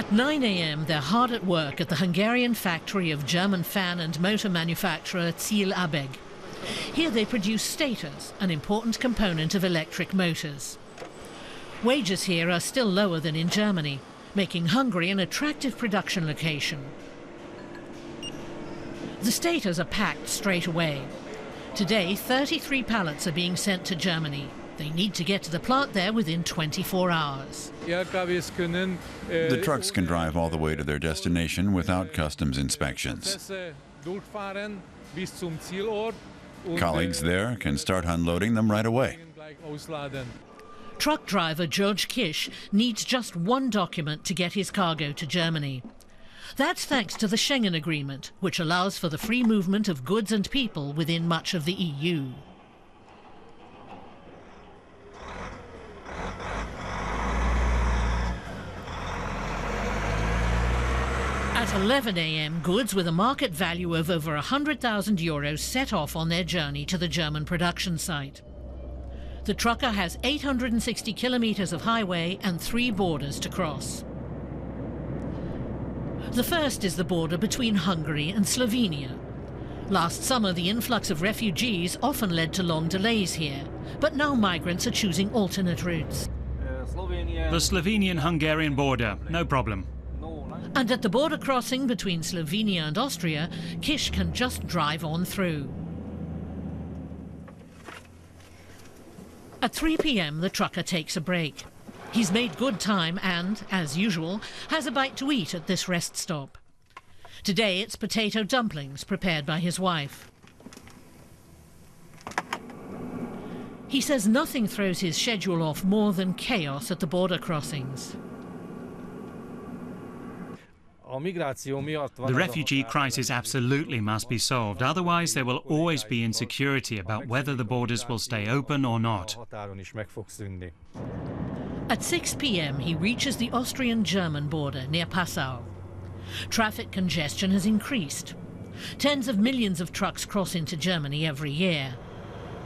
At 9 a.m. they're hard at work at the Hungarian factory of German fan and motor manufacturer Ziel Abeg. Here they produce stators, an important component of electric motors. Wages here are still lower than in Germany, making Hungary an attractive production location. The stators are packed straight away. Today, 33 pallets are being sent to Germany. They need to get to the plant there within 24 hours. The trucks can drive all the way to their destination without customs inspections. Colleagues there can start unloading them right away. Truck driver George Kish needs just one document to get his cargo to Germany. That's thanks to the Schengen Agreement, which allows for the free movement of goods and people within much of the EU. At 11 a.m, goods with a market value of over 100,000 euros set off on their journey to the German production site. The trucker has 860 kilometers of highway and 3 borders to cross. The first is the border between Hungary and Slovenia. Last summer, the influx of refugees often led to long delays here, but now migrants are choosing alternate routes. The Slovenian-Hungarian border, no problem. And at the border crossing between Slovenia and Austria, Kish can just drive on through. At 3 p.m, the trucker takes a break. He's made good time and, as usual, has a bite to eat at this rest stop. Today it's potato dumplings prepared by his wife. He says nothing throws his schedule off more than chaos at the border crossings. The refugee crisis absolutely must be solved, otherwise there will always be insecurity about whether the borders will stay open or not. At 6 p.m, he reaches the Austrian-German border near Passau. Traffic congestion has increased. Tens of millions of trucks cross into Germany every year.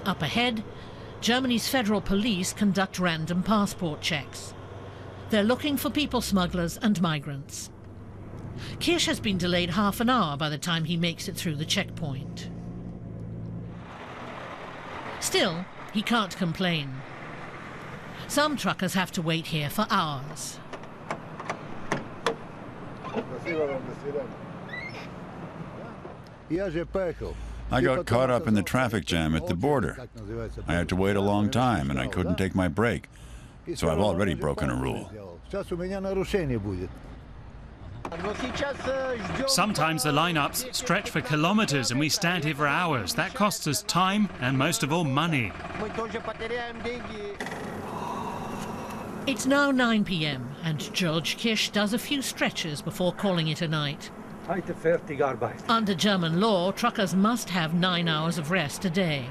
Up ahead, Germany's federal police conduct random passport checks. They're looking for people smugglers and migrants. Kish has been delayed half an hour by the time he makes it through the checkpoint. Still, he can't complain. Some truckers have to wait here for hours. I got caught up in the traffic jam at the border. I had to wait a long time and I couldn't take my break. So I've already broken a rule. Sometimes the lineups stretch for kilometers and we stand here for hours. That costs us time and most of all money. It's now 9 p.m. and George Kish does a few stretches before calling it a night. Under German law, truckers must have 9 hours of rest a day.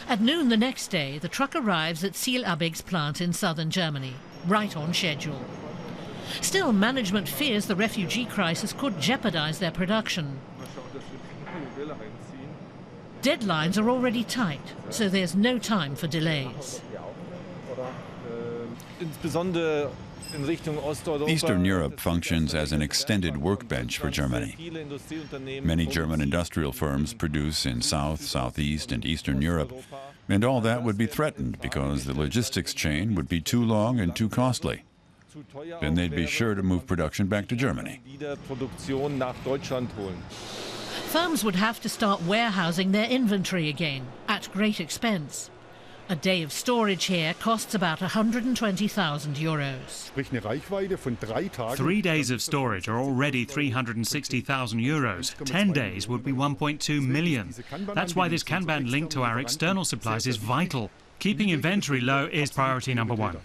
At noon the next day, the truck arrives at Ziel Abeg's plant in southern Germany, right on schedule. Still, management fears the refugee crisis could jeopardize their production. Deadlines are already tight, so there's no time for delays. Eastern Europe functions as an extended workbench for Germany. Many German industrial firms produce in South, Southeast, and Eastern Europe, and all that would be threatened because the logistics chain would be too long and too costly. Then they'd be sure to move production back to Germany. Firms would have to start warehousing their inventory again, at great expense. A day of storage here costs about 120,000 euros. 3 days of storage are already 360,000 euros. 10 days would be 1.2 million. That's why this Kanban link to our external supplies is vital. Keeping inventory low is priority number 1.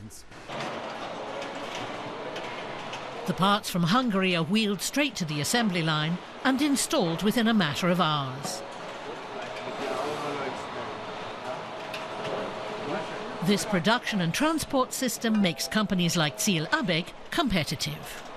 The parts from Hungary are wheeled straight to the assembly line and installed within a matter of hours. This production and transport system makes companies like Ziel Abeg competitive.